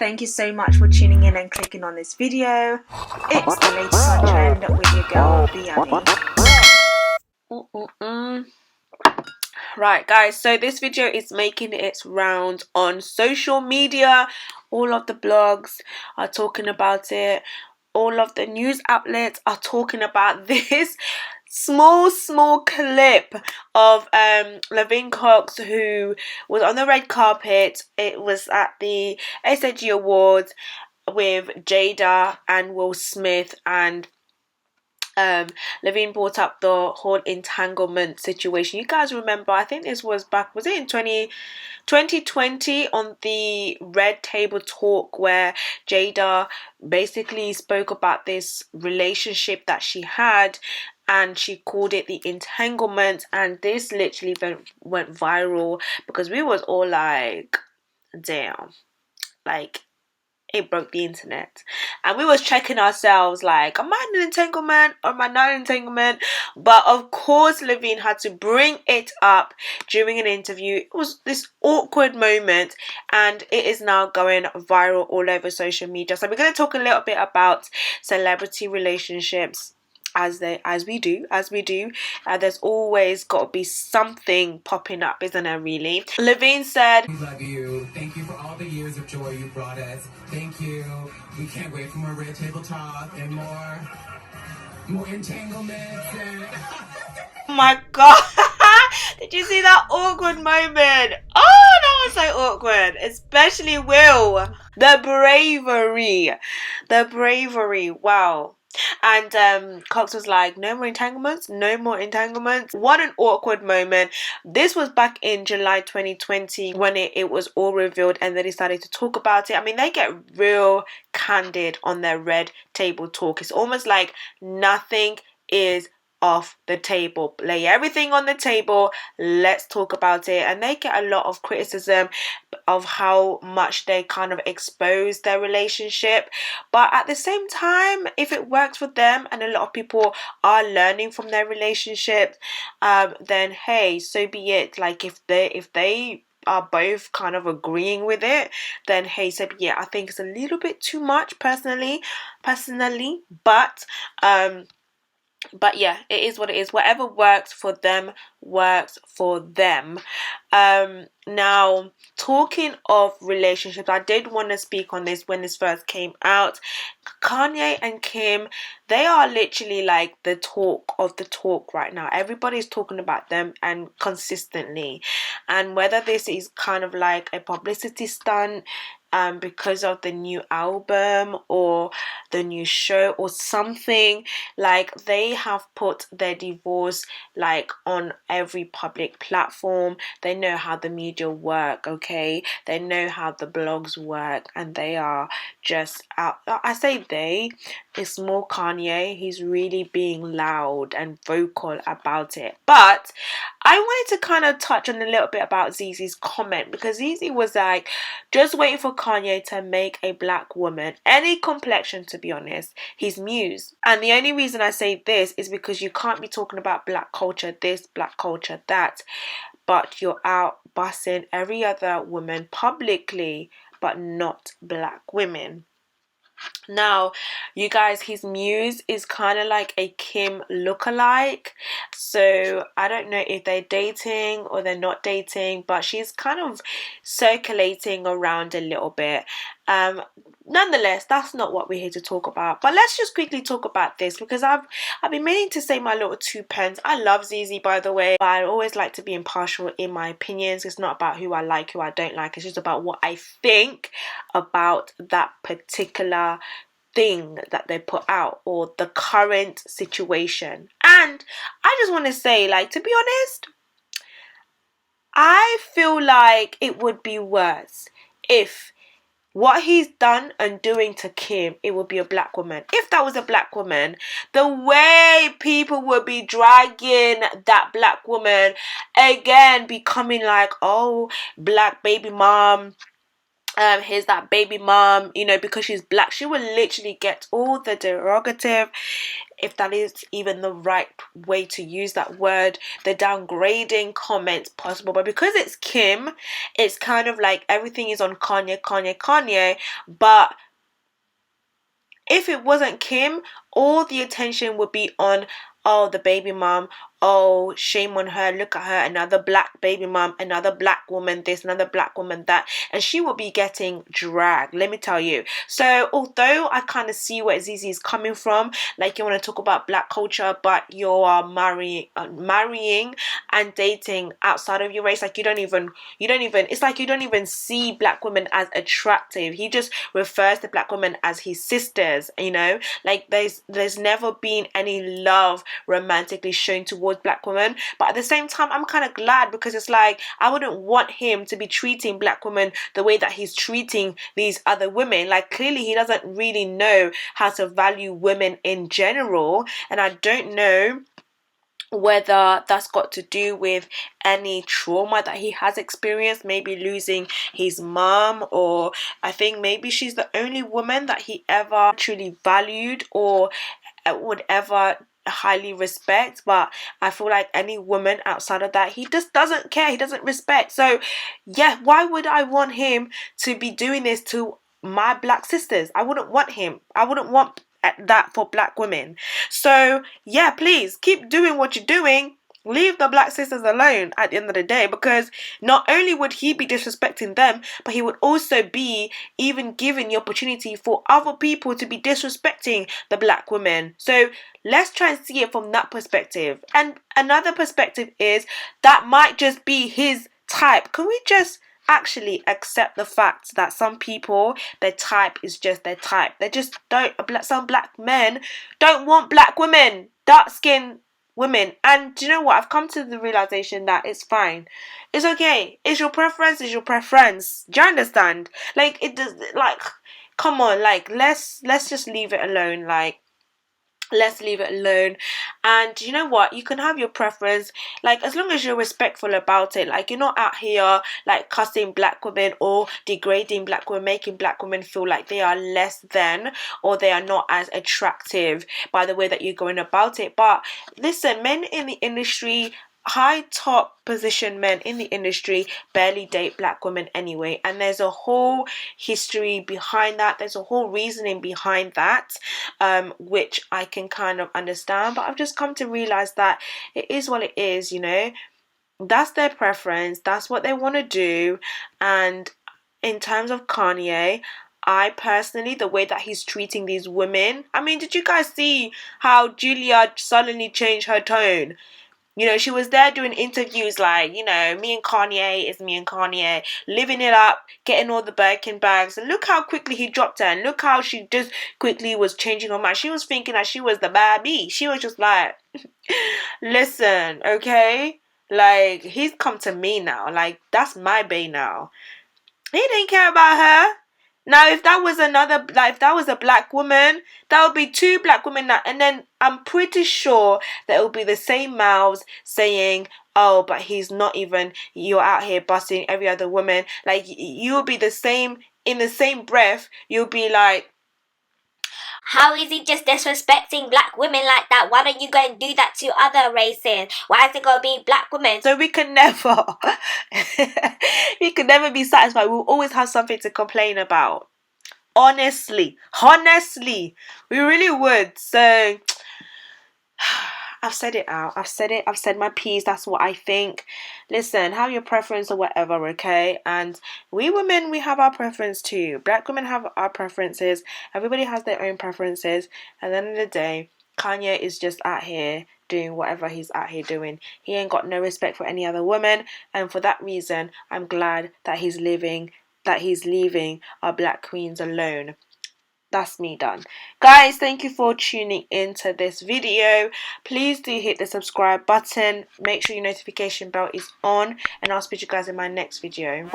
Thank you so much for tuning in and clicking on this video. It's the latest on trend with your girl BeAmie. Right guys, so this video is making its rounds on social media. All of the blogs are talking about it. All of the news outlets are talking about this small clip of Laverne Cox, who was on the red carpet. It was at the SAG Awards with Jada and Will Smith, and Laverne brought up the whole entanglement situation. You guys remember, I think this was back, was it in 2020 on the Red Table Talk, where Jada basically spoke about this relationship that she had, and she called it the entanglement, and this literally went viral because we was all like, damn, like, it broke the internet, and we was checking ourselves like, am I in an entanglement or am I not in an entanglement? But of course Laverne had to bring it up during an interview. It was this awkward moment, and it is now going viral all over social media. So we're going to talk a little bit about celebrity relationships, as we do. There's always got to be something popping up, isn't there, really? Laverne said, "We love you. Thank you for all the years of joy you brought us. Thank you. We can't wait for more Red Table Talk and more entanglements." oh my god. Did you see that awkward moment? Oh, that was so awkward. Especially Will. The bravery. Wow. And Cox was like, no more entanglements. What an awkward moment. This was back in July 2020 when it was all revealed, and they decided to talk about it. I mean, they get real candid on their Red Table Talk. It's almost like nothing is off the table. Lay everything on the table, let's talk about it. And they get a lot of criticism of how much they kind of expose their relationship, but at the same time, if it works for them and a lot of people are learning from their relationship, then hey, so be it. Like, if they are both kind of agreeing with it, then hey, so yeah, I think it's a little bit too much personally, but yeah, it is what it is. Whatever works for them works for them. Now, talking of relationships, I did want to speak on this when this first came out. Kanye and Kim, they are literally like the talk of the talk right now. Everybody's talking about them, and consistently. And whether this is kind of like a publicity stunt, because of the new album or the new show or something, like, they have put their divorce like on every public platform. They know how the media work, okay? They know how the blogs work, and they are just out. I say they, it's more Kanye. He's really being loud and vocal about it. But I wanted to kind of touch on a little bit about Zeze's comment, because Zeze was like, just waiting for Kanye to make a black woman, any complexion, to be honest, his muse. And the only reason I say this is because you can't be talking about black culture this, black culture that, but you're out bussing every other woman publicly, but not black women. Now, you guys, his muse is kind of like a Kim lookalike. So I don't know if they're dating or they're not dating, but she's kind of circulating around a little bit. Nonetheless, that's not what we're here to talk about. But let's just quickly talk about this, because I've been meaning to say my little 2 pence. I love Zeze, by the way, but I always like to be impartial in my opinions. It's not about who I like, who I don't like. It's just about what I think about that particular thing that they put out, or the current situation. And I just want to say, like, to be honest, I feel like it would be worse if what he's done and doing to Kim, it would be a black woman. If that was a black woman, the way people would be dragging that black woman, again, becoming like, oh, black baby mom, here's that baby mom, you know, because she's black. She will literally get all the derogative if that is even the right way to use that word, the downgrading comments possible. But because it's Kim, it's kind of like everything is on Kanye. But if it wasn't Kim, all the attention would be on, oh, the baby mom, oh, shame on her, look at her, another black baby mom, another black woman this, another black woman that, and she will be getting dragged, let me tell you. So although I kind of see where Zeze is coming from, like you want to talk about black culture, but you are marrying and dating outside of your race, like you don't even, it's like you don't even see black women as attractive. He just refers to black women as his sisters, you know, like there's never been any love romantically shown towards black women. But at the same time, I'm kind of glad, because it's like I wouldn't want him to be treating black women the way that he's treating these other women. Like clearly he doesn't really know how to value women in general, and I don't know whether that's got to do with any trauma that he has experienced, maybe losing his mom, or I think maybe she's the only woman that he ever truly valued or would ever highly respect. But I feel like any woman outside of that, he just doesn't care, he doesn't respect. So yeah, why would I want him to be doing this to my black sisters? I wouldn't want that for black women. So yeah, please keep doing what you're doing. Leave the black sisters alone at the end of the day, because not only would he be disrespecting them, but he would also be even giving the opportunity for other people to be disrespecting the black women. So let's try and see it from that perspective. And another perspective is that might just be his type. Can we just actually accept the fact that some people, their type is just their type? They just don't, some black men don't want black women, dark skinned women. And do you know what, I've come to the realization that it's fine, it's okay, it's your preference, it's your preference. Do you understand? Like it does, like come on, like let's just leave it alone. Like let's leave it alone. And you know what, you can have your preference, like as long as you're respectful about it. Like you're not out here like cussing black women or degrading black women, making black women feel like they are less than or they are not as attractive by the way that you're going about it. But listen, men in the industry, high top position men in the industry, barely date black women anyway, and there's a whole history behind that, there's a whole reasoning behind that, which I can kind of understand. But I've just come to realize that it is what it is, you know, that's their preference, that's what they want to do. And in terms of Kanye, I personally, the way that he's treating these women, I mean, did you guys see how Julia suddenly changed her tone? You know, she was there doing interviews like, you know, me and Kanye is me and Kanye, living it up, getting all the Birkin bags. And look how quickly he dropped her. And look how she just quickly was changing her mind. She was thinking that she was the BeAmie. She was just like, listen, okay? Like, he's come to me now. Like, that's my bae now. He didn't care about her. Now, if that was another, like, if that was a black woman, that would be two black women now. And then I'm pretty sure that it would be the same mouths saying, oh, but he's not even, you're out here busting every other woman. Like, you'll be the same, in the same breath, you'll be like, how is he just disrespecting black women like that? Why don't you go and do that to other races? Why is it going to be black women? So we can never, we can never be satisfied. We'll always have something to complain about. Honestly, we really would. So I've said it out. I've said my piece. That's what I think. Listen, have your preference or whatever, okay? And we women, we have our preference too. Black women have our preferences. Everybody has their own preferences. At the end of the day, Kanye is just out here doing whatever he's out here doing. He ain't got no respect for any other woman. And for that reason, I'm glad that he's leaving our black queens alone. That's me done. Guys, thank you for tuning into this video. Please do hit the subscribe button. Make sure your notification bell is on. And I'll speak to you guys in my next video.